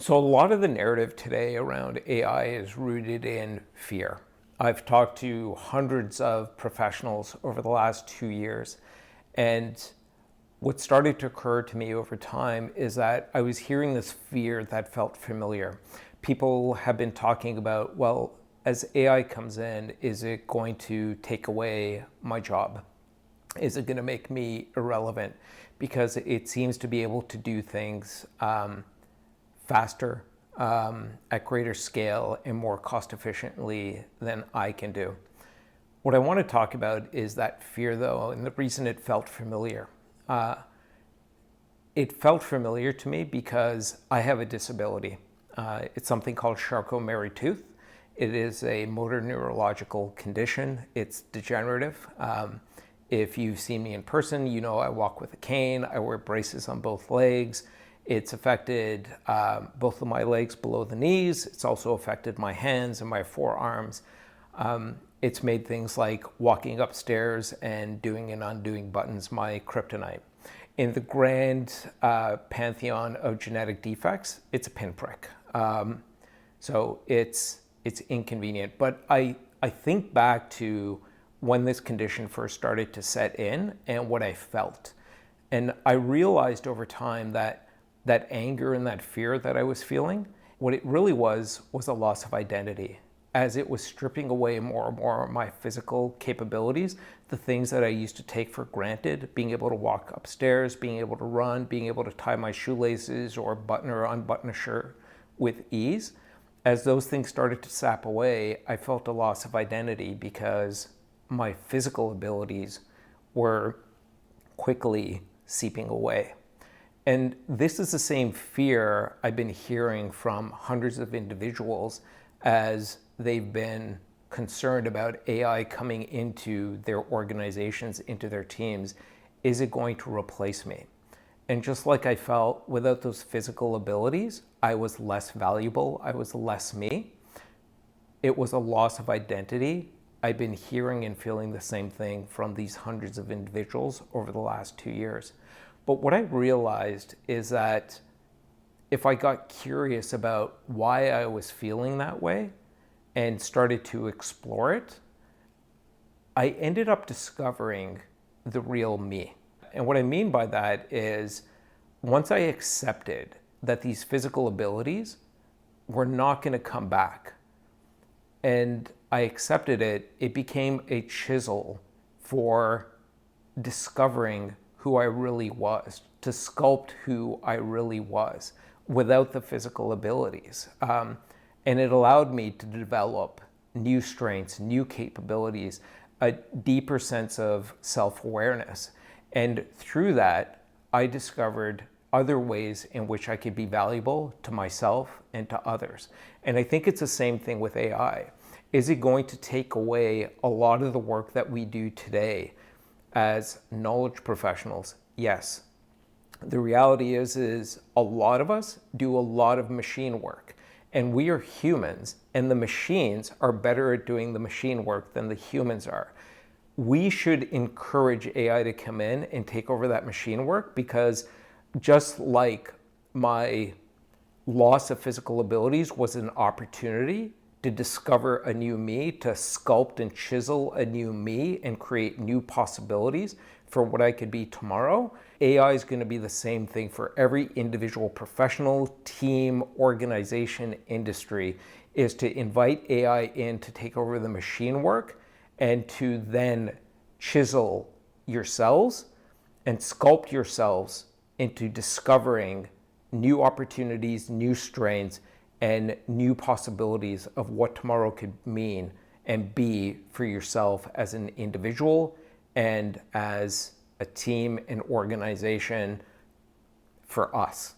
So a lot of the narrative today around AI is rooted in fear. I've talked to hundreds of professionals over the last 2 years, and what started to occur to me over time is that I was hearing this fear that felt familiar. People have been talking about, well, as AI comes in, is it going to take away my job? Is it going to make me irrelevant? Because it seems to be able to do things faster, at greater scale, and more cost efficiently than I can do. What I want to talk about is that fear, though, and the reason it felt familiar. It felt familiar to me because I have a disability. It's something called Charcot-Marie-Tooth. It is a motor neurological condition. It's degenerative. If you've seen me in person, you know I walk with a cane. I wear braces on both legs. It's affected both of my legs below the knees. It's also affected my hands and my forearms. It's made things like walking upstairs and doing and undoing buttons my kryptonite. In the grand pantheon of genetic defects, it's a pinprick. So it's inconvenient. But I think back to when this condition first started to set in and what I felt. And I realized over time that anger and that fear that I was feeling, what it really was a loss of identity. As it was stripping away more and more of my physical capabilities, the things that I used to take for granted, being able to walk upstairs, being able to run, being able to tie my shoelaces or button or unbutton a shirt with ease, as those things started to sap away, I felt a loss of identity because my physical abilities were quickly seeping away. And this is the same fear I've been hearing from hundreds of individuals as they've been concerned about AI coming into their organizations, into their teams. Is it going to replace me? And just like I felt without those physical abilities, I was less valuable, I was less me. It was a loss of identity. I've been hearing and feeling the same thing from these hundreds of individuals over the last 2 years. But what I realized is that if I got curious about why I was feeling that way and started to explore it, I ended up discovering the real me. And what I mean by that is once I accepted that these physical abilities were not going to come back, and I accepted it, it became a chisel for discovering who I really was, to sculpt who I really was without the physical abilities. And it allowed me to develop new strengths, new capabilities, a deeper sense of self-awareness. And through that, I discovered other ways in which I could be valuable to myself and to others. And I think it's the same thing with AI. Is it going to take away a lot of the work that we do today as knowledge professionals? Yes. The reality is a lot of us do a lot of machine work, and we are humans, and the machines are better at doing the machine work than the humans are. We should encourage AI to come in and take over that machine work, because just like my loss of physical abilities was an opportunity to discover a new me, to sculpt and chisel a new me and create new possibilities for what I could be tomorrow, AI is going to be the same thing for every individual professional, team, organization, industry, is to invite AI in to take over the machine work and to then chisel yourselves and sculpt yourselves into discovering new opportunities, new strengths, and new possibilities of what tomorrow could mean and be for yourself as an individual and as a team and organization for us.